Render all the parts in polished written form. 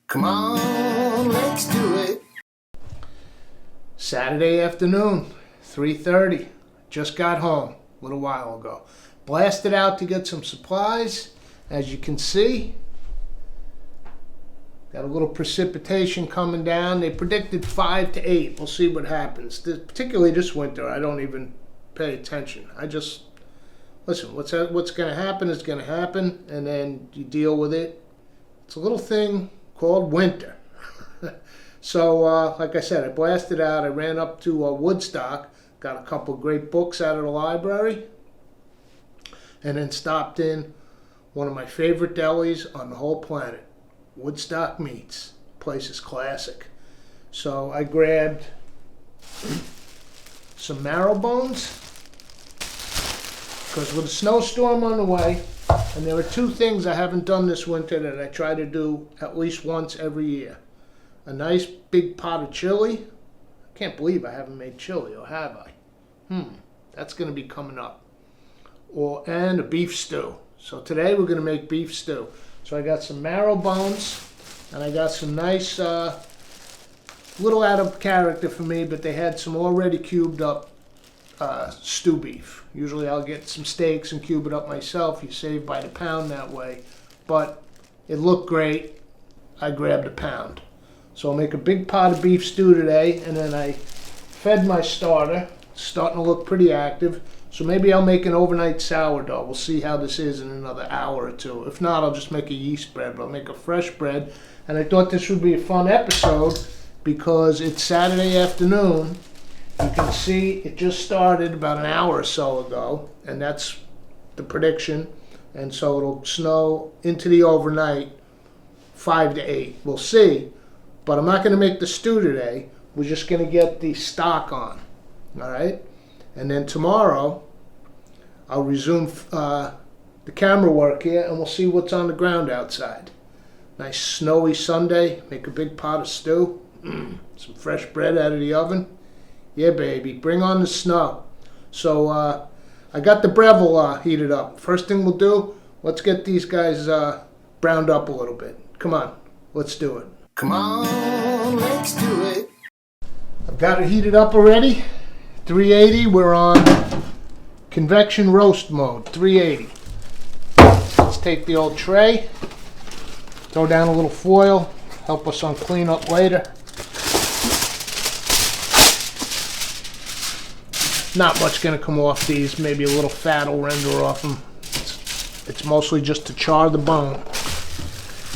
Come on, let's do it. Saturday afternoon, 3:30. Just got home a little while ago. Blasted out to get some supplies. As you can see, got a little precipitation coming down. They predicted 5 to 8. We'll see what happens. Particularly this winter, I don't even pay attention. I just listen. What's going to happen is going to happen, and then you deal with it. It's a little thing called winter. So, like I said, I blasted out. I ran up to Woodstock, got a couple great books out of the library, and then stopped in one of my favorite delis on the whole planet, Woodstock Meats. Place is classic. So I grabbed some marrow bones, because with a snowstorm on the way, and there are two things I haven't done this winter that I try to do at least once every year. A nice big pot of chili. I can't believe I haven't made chili, or have I? That's going to be coming up. And a beef stew. So today we're going to make beef stew. So I got some marrow bones, and I got some nice, little out of character for me, but they had some already cubed up stew beef. Usually I'll get some steaks and cube it up myself. You save by the pound that way. But it looked great. I grabbed a pound. So I'll make a big pot of beef stew today, and then I fed my starter. It's starting to look pretty active. So maybe I'll make an overnight sourdough. We'll see how this is in another hour or two. If not, I'll just make a yeast bread, but I'll make a fresh bread. And I thought this would be a fun episode because it's Saturday afternoon. You can see it just started about an hour or so ago, and that's the prediction. And so it'll snow into the overnight, 5 to 8. We'll see. But I'm not going to make the stew today. We're just going to get the stock on. All right? And then tomorrow, I'll resume the camera work here, and we'll see what's on the ground outside. Nice snowy Sunday. Make a big pot of stew. Some fresh bread out of the oven. Yeah, baby. Bring on the snow. So I got the Breville heated up. First thing we'll do, let's get these guys browned up a little bit. Come on. Let's do it. Come on, let's do it. I've got it heated up already. 380. We're on convection roast mode. 380. Let's take the old tray. Throw down a little foil. Help us on cleanup later. Not much going to come off these. Maybe a little fat will render off them. It's mostly just to char the bone.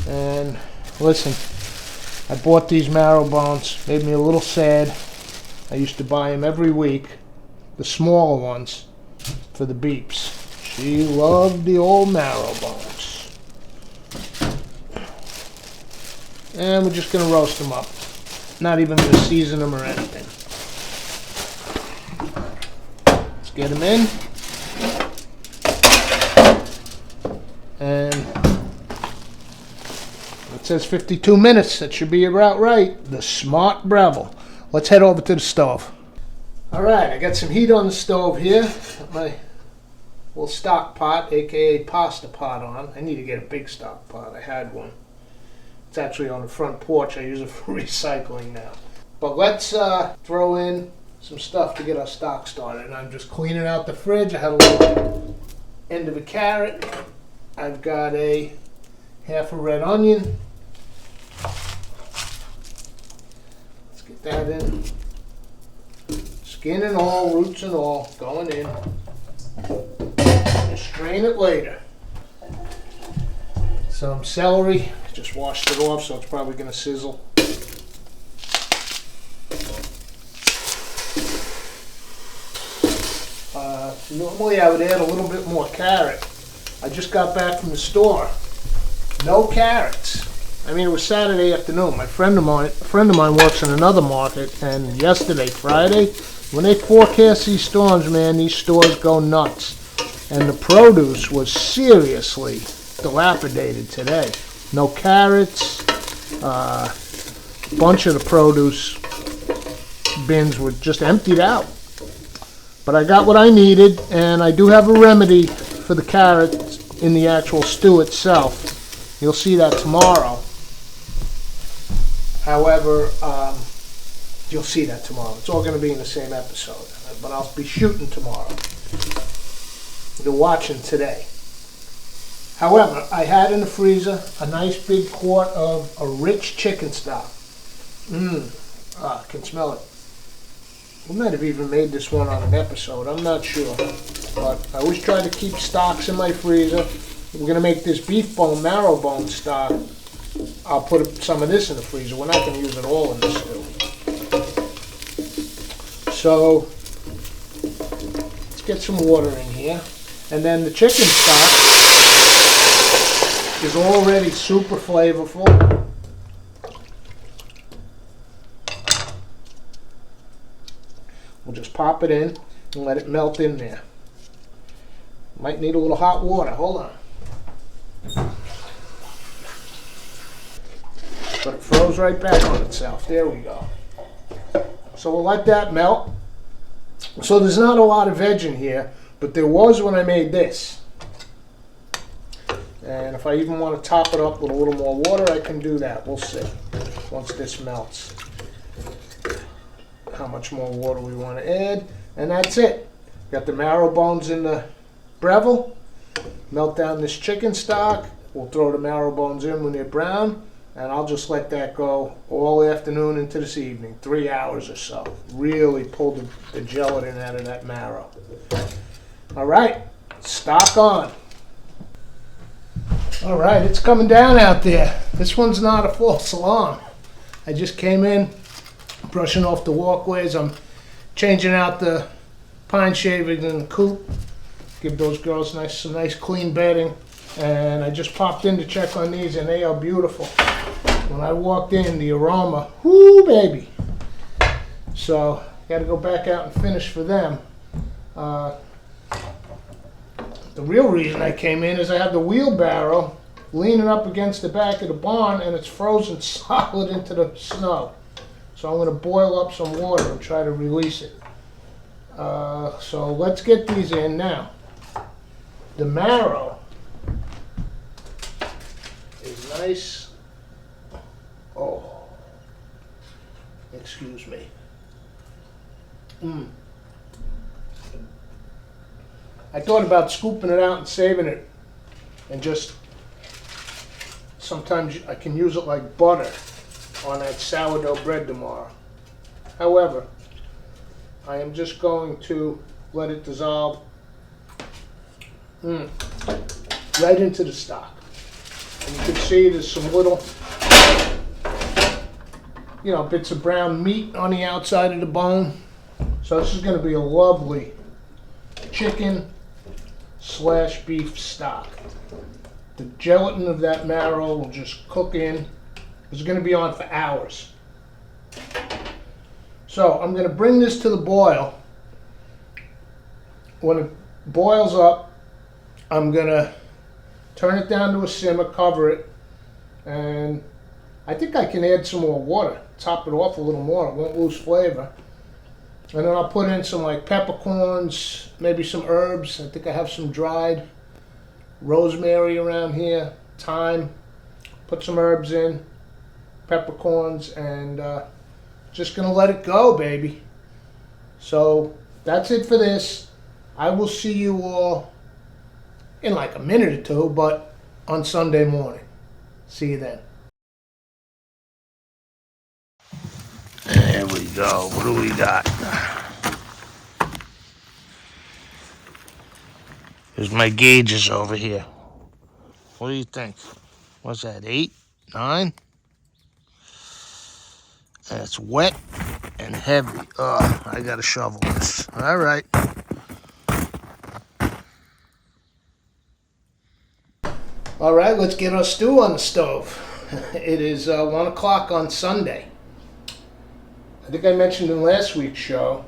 And listen, I bought these marrow bones. Made me a little sad. I used to buy them every week. The smaller ones for the beeps. She loved the old marrow bones. And we're just going to roast them up. Not even going to season them or anything. Get them in, and it says 52 minutes. That should be about right. The smart Breville. Let's head over to the stove. All right, I got some heat on the stove here. Got my little stock pot, aka pasta pot, on. I need to get a big stock pot. I had one. It's actually on the front porch. I use it for recycling now. But let's throw in some stuff to get our stock started. And I'm just cleaning out the fridge. I have a little end of a carrot. I've got a half a red onion. Let's get that in. Skin and all, roots and all, going in. Just strain it later. Some celery. Just washed it off, so it's probably going to sizzle. Normally I would add a little bit more carrot. I just got back from the store. No carrots. I mean, it was Saturday afternoon. A friend of mine works in another market, and yesterday, Friday, when they forecast these storms, man, these stores go nuts. And the produce was seriously dilapidated today. No carrots. A bunch of the produce bins were just emptied out. But I got what I needed, and I do have a remedy for the carrots in the actual stew itself. You'll see that tomorrow. However, you'll see that tomorrow. It's all going to be in the same episode, but I'll be shooting tomorrow. You're watching today. However, I had in the freezer a nice big quart of a rich chicken stock. I can smell it. We might have even made this one on an episode, I'm not sure. But I always try to keep stocks in my freezer. We're going to make this beef bone, marrow bone stock. I'll put some of this in the freezer. We're not going to use it all in the stew. So, let's get some water in here. And then the chicken stock is already super flavorful. We'll just pop it in and let it melt in there. Might need a little hot water. Hold on. But it froze right back on itself. There we go. So we'll let that melt. So there's not a lot of veg in here, but there was when I made this. And if I even want to top it up with a little more water, I can do that. We'll see once this melts how much more water we want to add. And that's it. Got the marrow bones in the Breville. Melt down this chicken stock. We'll throw the marrow bones in when they're brown. And I'll just let that go all afternoon into this evening, 3 hours or so. Really pull the gelatin out of that marrow. All right, stock on. All right, it's coming down out there. This one's not a false alarm. I just came in, brushing off the walkways. I'm changing out the pine shavings in the coop. Give those girls some nice clean bedding. And I just popped in to check on these, and they are beautiful. When I walked in, the aroma, whoo, baby. So, got to go back out and finish for them. The real reason I came in is I have the wheelbarrow leaning up against the back of the barn, and it's frozen solid into the snow. So I'm going to boil up some water and try to release it. So let's get these in now. The marrow is nice. Oh, excuse me. I thought about scooping it out and saving it, and just sometimes I can use it like butter on that sourdough bread tomorrow. However, I am just going to let it dissolve right into the stock. And you can see there's some little, bits of brown meat on the outside of the bone. So this is going to be a lovely chicken/beef stock. The gelatin of that marrow will just cook in. It's going to be on for hours. So I'm going to bring this to the boil. When it boils up, I'm going to turn it down to a simmer, cover it, and I think I can add some more water, top it off a little more. It won't lose flavor. And then I'll put in some peppercorns, maybe some herbs. I think I have some dried rosemary around here, thyme. Put some herbs in, peppercorns, and just gonna let it go, baby. So that's it for this. I will see you all in like a minute or two, but on Sunday morning. See you then. There we go. What do we got? Here's my gauges over here. What do you think? What's that, 8, 9? That's wet and heavy. Ugh, I gotta shovel this. All right. All right, let's get our stew on the stove. It is 1 o'clock on Sunday. I think I mentioned in last week's show,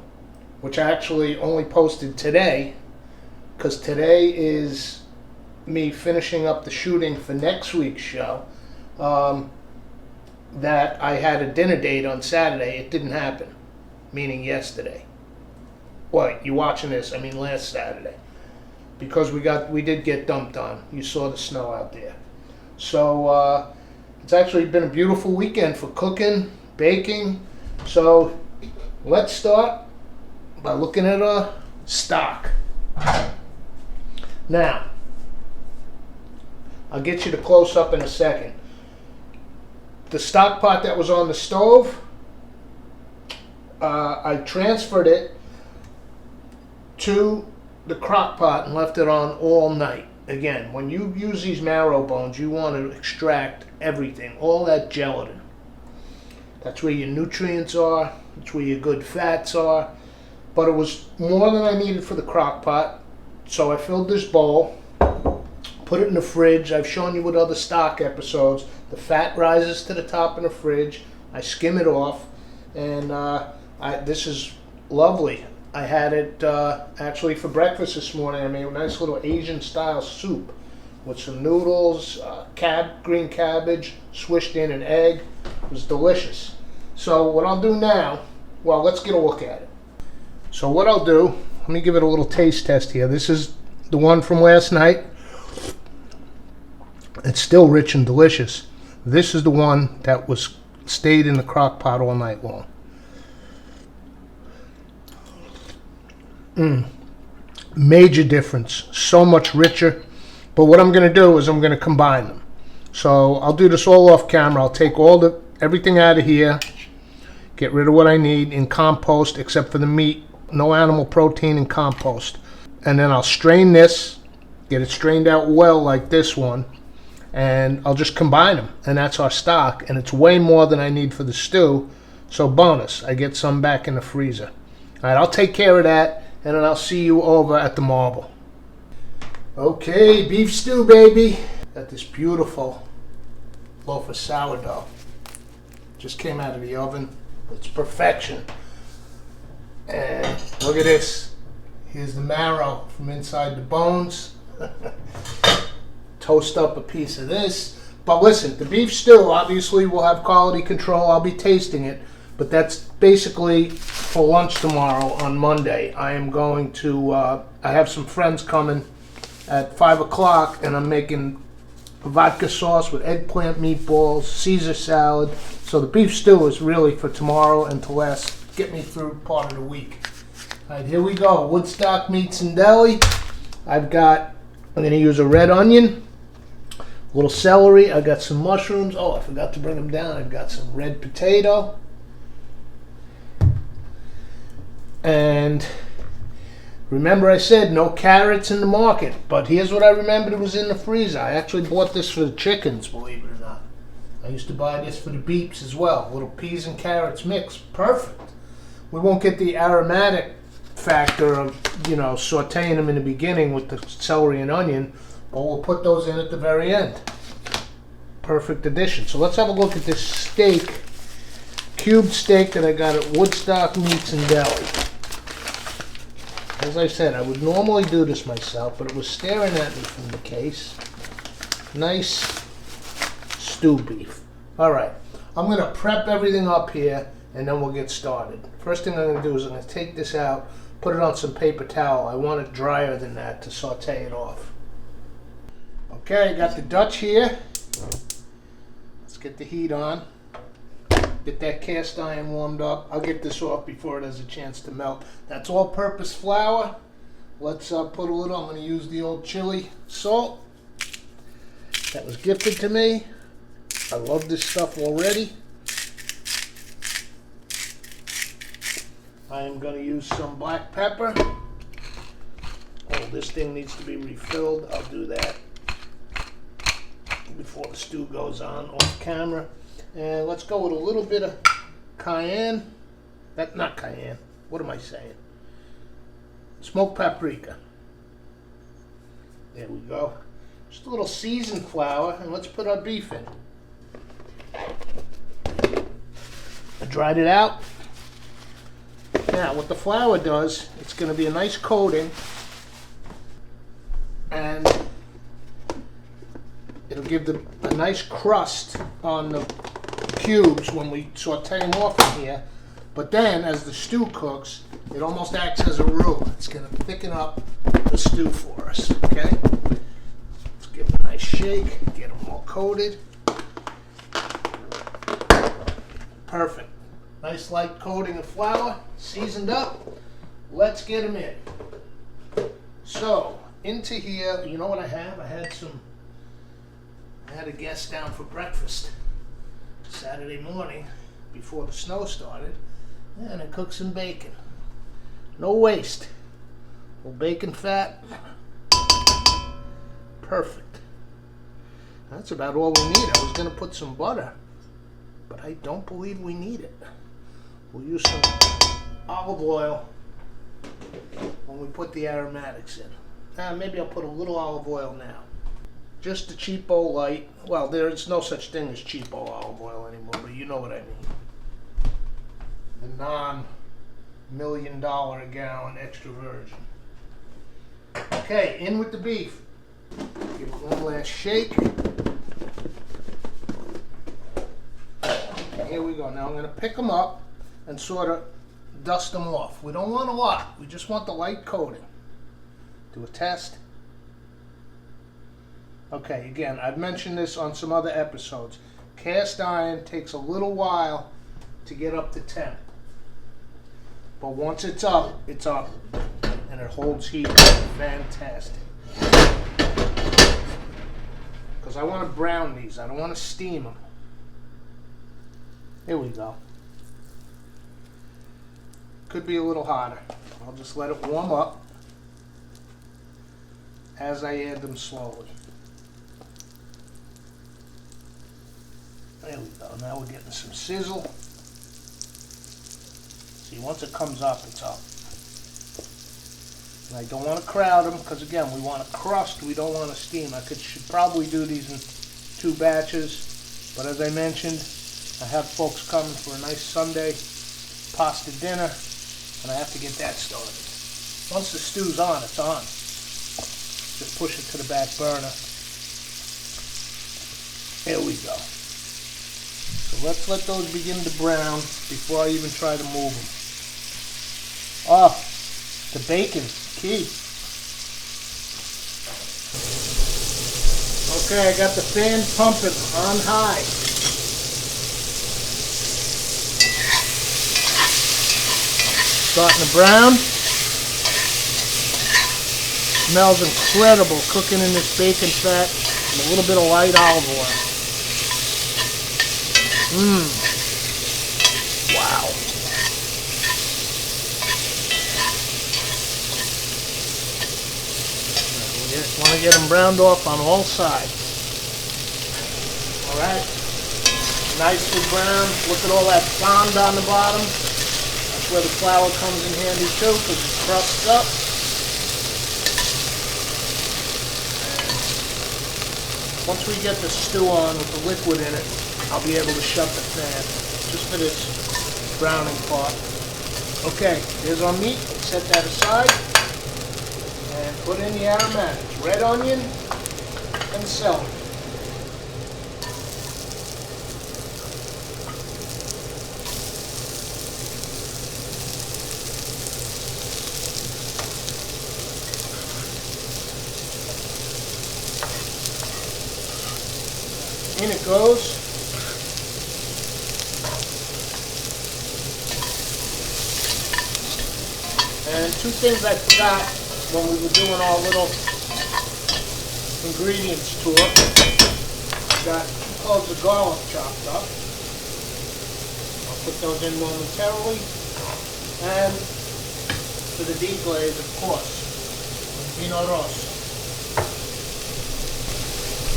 which I actually only posted today, because today is me finishing up the shooting for next week's show, that I had a dinner date on Saturday. It didn't happen, meaning yesterday. What, you watching this? I mean last Saturday. Because we did get dumped on. You saw the snow out there. So It's actually been a beautiful weekend for cooking, baking. So let's start by looking at our stock. Now, I'll get you the close up in a second. The stock pot that was on the stove, I transferred it to the crock pot and left it on all night. Again, when you use these marrow bones, you want to extract everything, all that gelatin. That's where your nutrients are, that's where your good fats are. But it was more than I needed for the crock pot, so I filled this bowl, put it in the fridge. I've shown you with other stock episodes. The fat rises to the top in the fridge. I skim it off, and this is lovely. I had it actually for breakfast this morning. I made a nice little Asian-style soup with some noodles, green cabbage, swished in an egg. It was delicious. So what I'll do now, well, let's get a look at it. So what I'll do, let me give it a little taste test here. This is the one from last night. It's still rich and delicious. This is the one that stayed in the crock pot all night long. Major difference. So much richer. But what I'm going to do is I'm going to combine them. So I'll do this all off camera. I'll take everything out of here, get rid of what I need in compost except for the meat. No animal protein in compost. And then I'll strain this, get it strained out well like this one, and I'll just combine them. And that's our stock. And it's way more than I need for the stew. So bonus, I get some back in the freezer. All right, I'll take care of that, and then I'll see you over at the marble. Okay, beef stew, baby. Got this beautiful loaf of sourdough. Just came out of the oven. It's perfection. And look at this. Here's the marrow from inside the bones. Toast up a piece of this. But listen, the beef stew obviously will have quality control. I'll be tasting it. But that's basically for lunch tomorrow on Monday. I am going to, I have some friends coming at 5 o'clock, and I'm making a vodka sauce with eggplant meatballs, Caesar salad. So the beef stew is really for tomorrow and to get me through part of the week. All right, here we go. Woodstock Meats and Deli. I'm going to use a red onion, a little celery. I got some mushrooms. Oh, I forgot to bring them down. I've got some red potato. And remember I said no carrots in the market, but here's what I remembered was in the freezer. I actually bought this for the chickens, believe it or not. I used to buy this for the beeps as well. Little peas and carrots mix. Perfect. We won't get the aromatic factor of, sauteing them in the beginning with the celery and onion, but we'll put those in at the very end. Perfect addition. So let's have a look at this steak, cubed steak that I got at Woodstock Meats and Deli. As I said, I would normally do this myself, but it was staring at me from the case. Nice stew beef. All right, I'm going to prep everything up here, and then we'll get started. First thing I'm going to do is I'm going to take this out, put it on some paper towel. I want it drier than that to saute it off. Okay, I got the Dutch here. Let's get the heat on. Get that cast iron warmed up. I'll get this off before it has a chance to melt. That's all-purpose flour. Let's put a little, I'm going to use the old chili salt. That was gifted to me. I love this stuff already. I am going to use some black pepper. Oh, this thing needs to be refilled. I'll do that before the stew goes on off camera. And let's go with a little bit of cayenne. Not cayenne. What am I saying? Smoked paprika. There we go. Just a little seasoned flour, and let's put our beef in. I dried it out. Now, what the flour does, it's going to be a nice coating, and it'll give a nice crust on the cubes when we saute them off in here. But then, as the stew cooks, it almost acts as a roux. It's going to thicken up the stew for us, okay? Let's give it a nice shake, get them all coated. Perfect. Nice light coating of flour, seasoned up. Let's get them in. So, into here, you know what I have? I had a guest down for breakfast Saturday morning before the snow started, and I cooked some bacon. No waste. A little bacon fat. Perfect. That's about all we need. I was going to put some butter, but I don't believe we need it. We'll use some olive oil when we put the aromatics in. Maybe I'll put a little olive oil now. Just a cheapo light. Well, there is no such thing as cheapo olive oil anymore, but you know what I mean. The non-$1,000,000 a gallon extra virgin. Okay, in with the beef. Give it one last shake. Here we go. Now I'm going to pick them up and sort of dust them off. We don't want a lot. We just want the light coating. Do a test. Okay, again, I've mentioned this on some other episodes. Cast iron takes a little while to get up to temp. But once it's up, and it holds heat. Fantastic. Because I want to brown these. I don't want to steam them. Here we go. Could be a little hotter. I'll just let it warm up as I add them slowly. There we go. Now we're getting some sizzle. See, once it comes up, it's up. And I don't want to crowd them because, again, we want a crust. We don't want to steam. I should probably do these in 2 batches. But as I mentioned, I have folks coming for a nice Sunday pasta dinner, and I have to get that started. Once the stew's on, it's on. Just push it to the back burner. There we go. So let's let those begin to brown before I even try to move them. Oh, the bacon's key. Okay, I got the fan pumping on high. Starting to brown. Smells incredible cooking in this bacon fat and a little bit of light olive oil. Wow. We want to get them browned off on all sides. Alright. Nicely browned. Look at all that fond on the bottom. That's where the flour comes in handy too, because it crusts up. Once we get the stew on with the liquid in it, I'll be able to shut the fan, just for this browning part. Okay, here's our meat. Let's set that aside and put in the aromatics. Red onion and celery. In it goes. And 2 things I forgot when we were doing our little ingredients tour. I got 2 cloves of garlic chopped up. I'll put those in momentarily. And for the deep glaze, of course, vino rosso.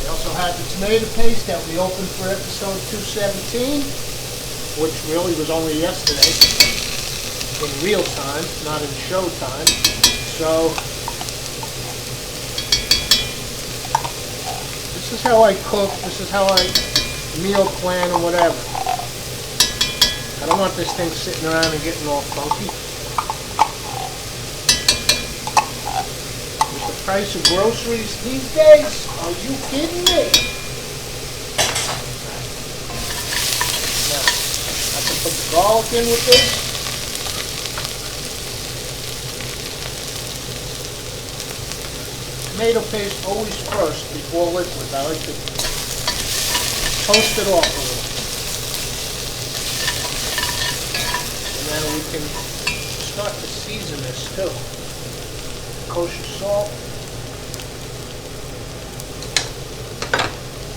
We also had the tomato paste that we opened for episode 217, which really was only yesterday, in real time, not in show time. So, this is how I cook, this is how I meal plan and whatever. I don't want this thing sitting around and getting all funky. With the price of groceries these days, are you kidding me? Now, I can put the garlic in with this. Tomato paste always first before liquid. I like to toast it off a little. then we can start to season this too. Kosher salt,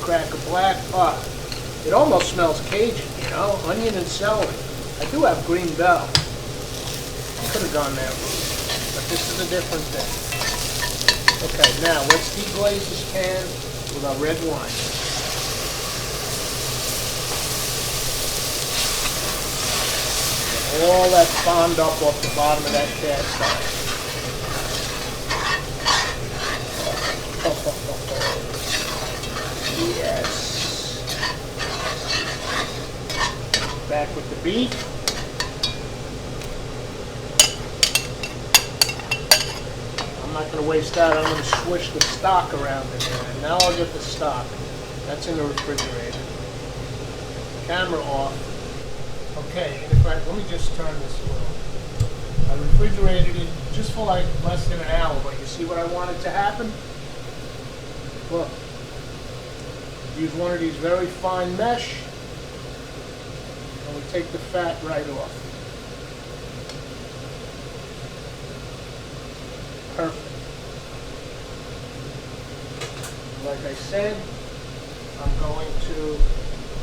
crack of black. It almost smells Cajun, you know, onion and celery. I do have green bell. Could have gone that route, but this is a different thing. Okay, now let's deglaze this pan with our red wine. All that foamed up off the bottom of that cast iron. Yes. Back with the beef. I'm not going to waste that. I'm going to swish the stock around in there. And now I'll get the stock. That's in the refrigerator. Camera off. Okay, and let me just turn this a little. I refrigerated it just for like less than an hour, but you see what I wanted to happen? Look. Use one of these very fine mesh, and we take the fat right off. Perfect. Like I said, I'm going to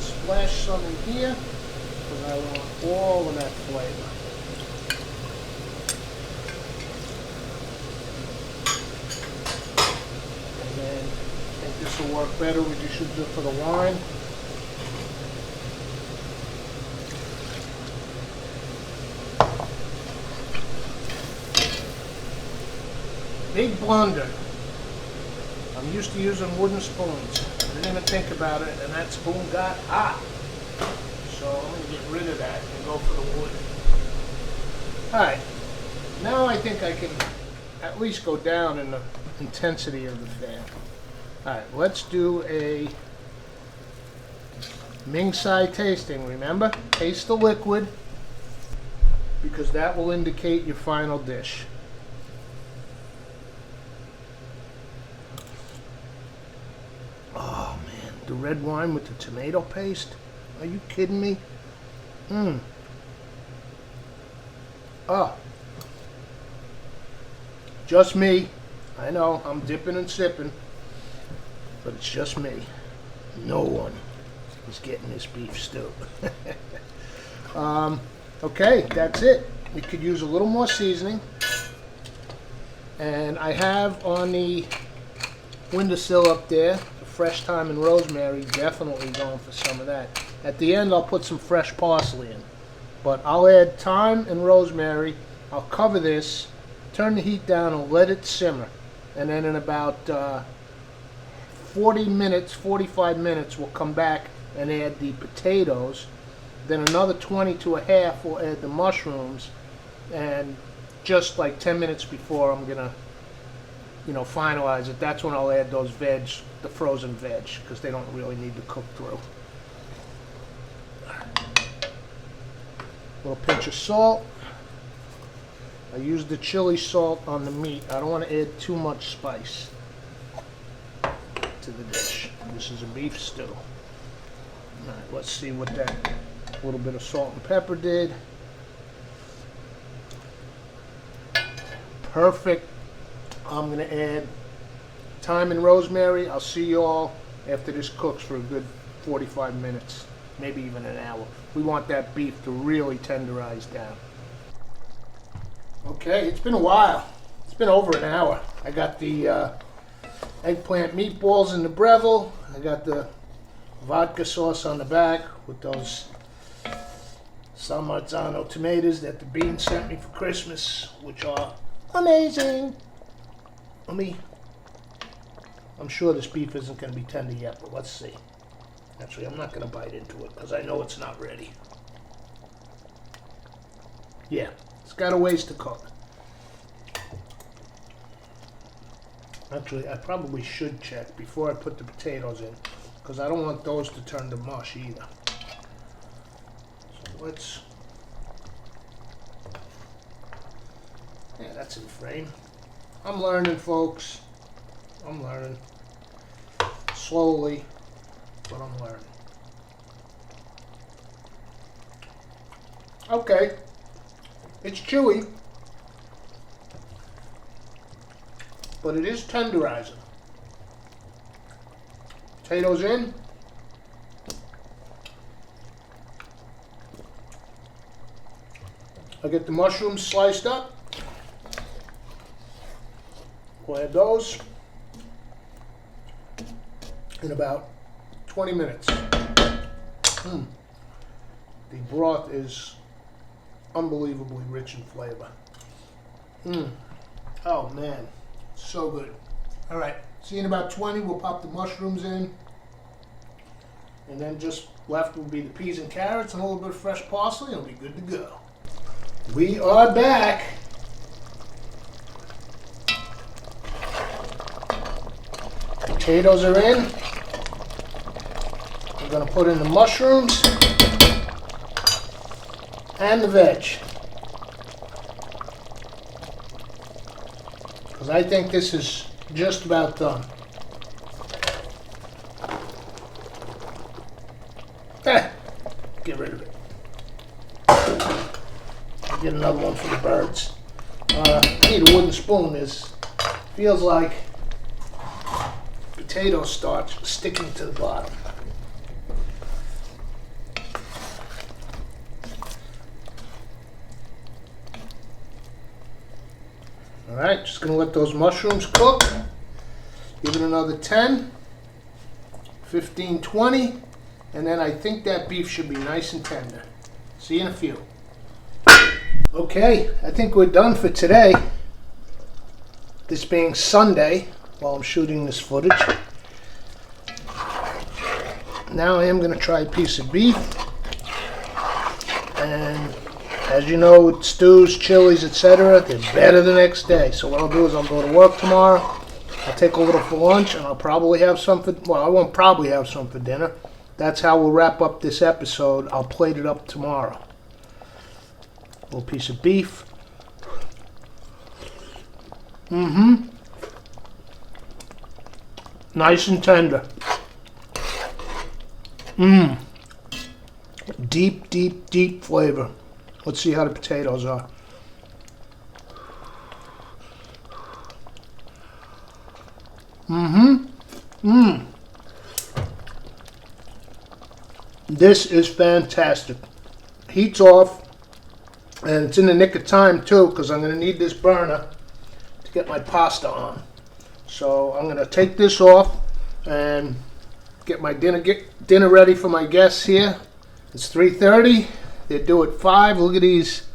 splash some in here because I want all of that flavor. And then I think this will work better. We just use it for the wine. Big blender. I'm used to using wooden spoons. I didn't even think about it, and that spoon got hot. So I'm going to get rid of that and go for the wood. Alright, now I think I can at least go down in the intensity of the fan. Alright, let's do a Ming Tsai tasting, remember? Taste the liquid, because that will indicate your final dish. Oh man, the red wine with the tomato paste? Are you kidding me? Oh. Just me. I know, I'm dipping and sipping, but it's just me. No one is getting this beef stew. Okay, that's it. We could use a little more seasoning. And I have on the windowsill up there, the fresh thyme and rosemary, definitely going for some of that. At the end, I'll put some fresh parsley in. But I'll add thyme and rosemary. I'll cover this, turn the heat down, and let it simmer. And then in about 45 minutes, we'll come back and add the potatoes. Then another 20 to a half, we'll add the mushrooms. And just like 10 minutes before I'm going to, finalize it, that's when I'll add those veg, the frozen veg, because they don't really need to cook through. Little pinch of salt. I use the chili salt on the meat. I don't want to add too much spice to the dish. This is a beef stew. Alright, let's see what that little bit of salt and pepper did. Perfect. I'm going to add thyme and rosemary. I'll see you all after this cooks for a good 45 minutes, maybe even an hour. We want that beef to really tenderize down. Okay, it's been a while. It's been over an hour. I got the eggplant meatballs in the Breville. I got the vodka sauce on the back with those San Marzano tomatoes that the Bean sent me for Christmas, which are amazing. I'm sure this beef isn't going to be tender yet, but let's see. Actually, I'm not going to bite into it because I know it's not ready. Yeah, it's got a ways to cook. Actually, I probably should check before I put the potatoes in, because I don't want those to turn to mush either. So let's... Yeah, that's in frame. I'm learning, folks. I'm learning. Slowly, but I'm learning. Okay, It's chewy, but it is tenderizing. Potatoes in. I get the mushrooms sliced up. We'll add those in about 20 minutes. The broth is unbelievably rich in flavor. Oh man, so good. All right, see you in about 20. We'll pop the mushrooms in. And then just left will be the peas and carrots and a little bit of fresh parsley, and we'll be good to go. We are back. Potatoes are in. We're going to put in the mushrooms and the veg. Because I think this is just about done. Get rid of it. Get another one for the birds. I need a wooden spoon. This feels like potato starch sticking to the bottom. Alright, just going to let those mushrooms cook. Give it another 10, 15, 20, and then I think that beef should be nice and tender. See you in a few. Okay, I think we're done for today. This being Sunday, while I'm shooting this footage. Now I am going to try a piece of beef. And as you know, with stews, chilies, etc., they're better the next day. So what I'll do is I'll go to work tomorrow. I'll take a little for lunch, and I'll probably have some for, well, I won't probably have some for dinner. That's how we'll wrap up this episode. I'll plate it up tomorrow. A little piece of beef. Nice and tender. Deep, deep, deep flavor. Let's see how the potatoes are. This is fantastic. Heat's off, and it's in the nick of time too, because I'm going to need this burner to get my pasta on. So I'm going to take this off and get my dinner ready for my guests here. It's 3:30. They're due at 5. Look at these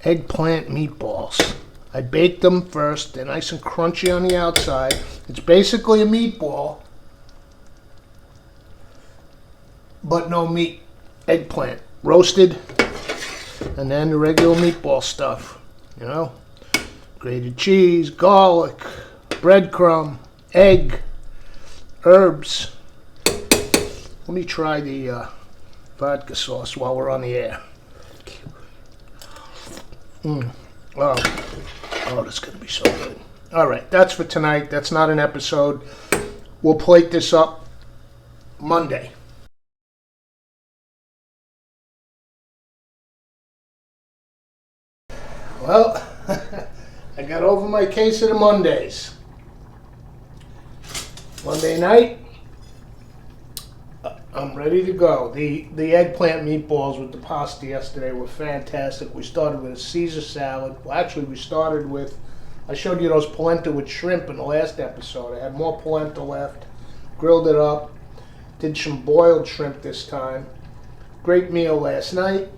eggplant meatballs. I baked them first. They're nice and crunchy on the outside. It's basically a meatball, but no meat. Eggplant. Roasted. And then the regular meatball stuff. You know? Grated cheese, garlic, breadcrumb, egg, herbs. Let me try the vodka sauce while we're on the air. Oh, that's going to be so good. All right, that's for tonight. That's not an episode. We'll plate this up Monday. Well, I got over my case of the Mondays. Monday night, I'm ready to go. The eggplant meatballs with the pasta yesterday were fantastic. We started with a Caesar salad. Well, actually, we started with, I showed you those polenta with shrimp in the last episode. I had more polenta left. Grilled it up. Did some boiled shrimp this time. Great meal last night.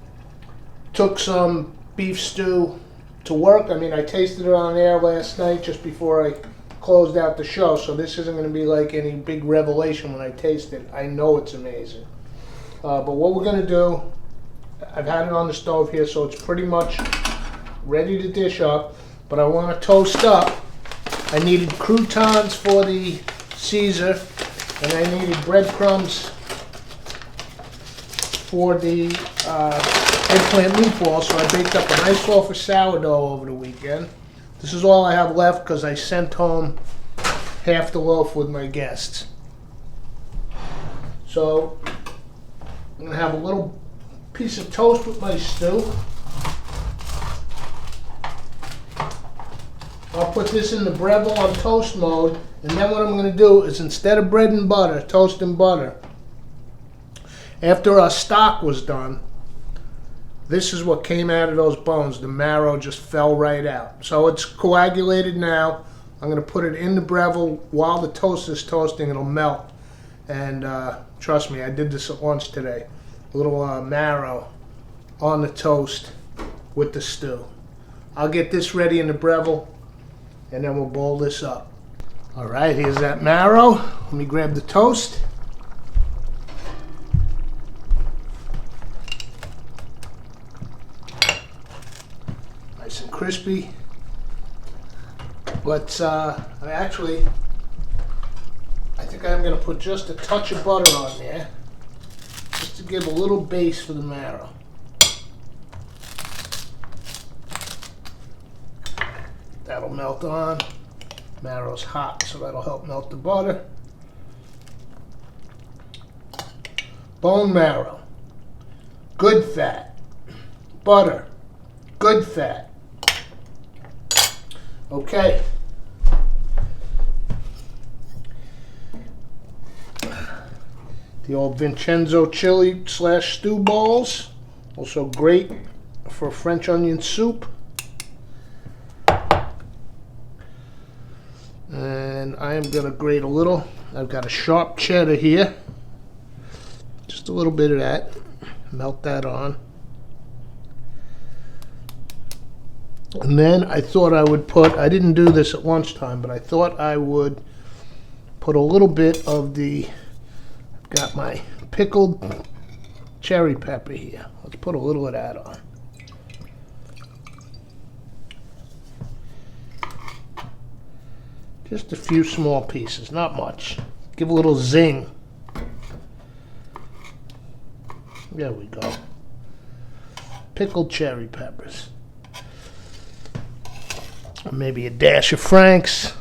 Took some beef stew to work. I mean, I tasted it on air last night just before I closed out the show, so this isn't going to be like any big revelation when I taste it. I know it's amazing. But what we're going to do, I've had it on the stove here, so it's pretty much ready to dish up, but I want to toast up. I needed croutons for the Caesar, and I needed breadcrumbs for the eggplant meatballs, so I baked up a nice loaf of sourdough over the weekend. This is all I have left because I sent home half the loaf with my guests. So I'm going to have a little piece of toast with my stew. I'll put this in the Breville on toast mode, and then what I'm going to do is, instead of bread and butter, toast and butter, after our stock was done, this is what came out of those bones. The marrow just fell right out. So it's coagulated now. I'm going to put it in the Breville while the toast is toasting. It'll melt. And trust me, I did this at lunch today. A little marrow on the toast with the stew. I'll get this ready in the Breville, and then we'll bowl this up. All right, here's that marrow. Let me grab the toast. Nice and crispy. Let's, I think I'm going to put just a touch of butter on there, just to give a little base for the marrow. That'll melt on. Marrow's hot, so that'll help melt the butter. Bone marrow, good fat. Butter, good fat. Okay. The old Vincenzo chili / stew balls, also great for French onion soup. And I am going to grate a little. I've got a sharp cheddar here. Just a little bit of that. Melt that on. And then I thought I would put, I didn't do this at lunchtime, but I thought I would put a little bit of the, I've got my pickled cherry pepper here. Let's put a little of that on. Just a few small pieces, not much. Give a little zing. There we go. Pickled cherry peppers. Maybe a dash of Frank's.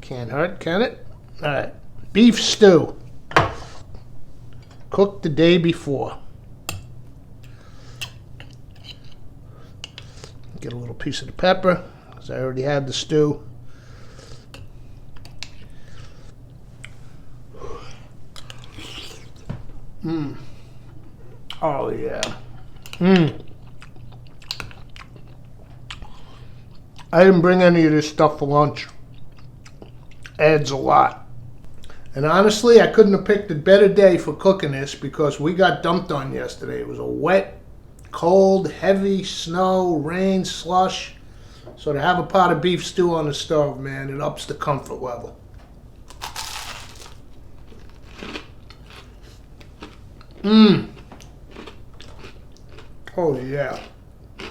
Can't hurt, can it? All right. Beef stew. Cooked the day before. Get a little piece of the pepper, because I already had the stew. Oh yeah. I didn't bring any of this stuff for lunch. Adds a lot. And honestly, I couldn't have picked a better day for cooking this, because we got dumped on yesterday. It was a wet, cold, heavy snow, rain, slush. So to have a pot of beef stew on the stove, man, it ups the comfort level. Oh yeah. I'm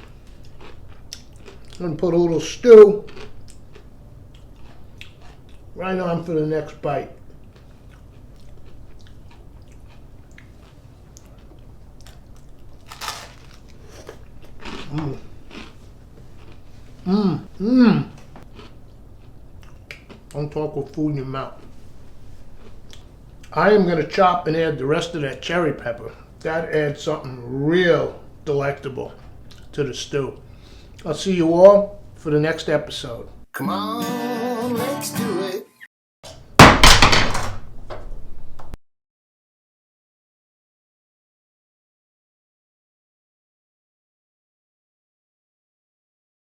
gonna put a little stew right on for the next bite. Don't talk with food in your mouth. I am going to chop and add the rest of that cherry pepper. That adds something real delectable to the stew. I'll see you all for the next episode. Come on.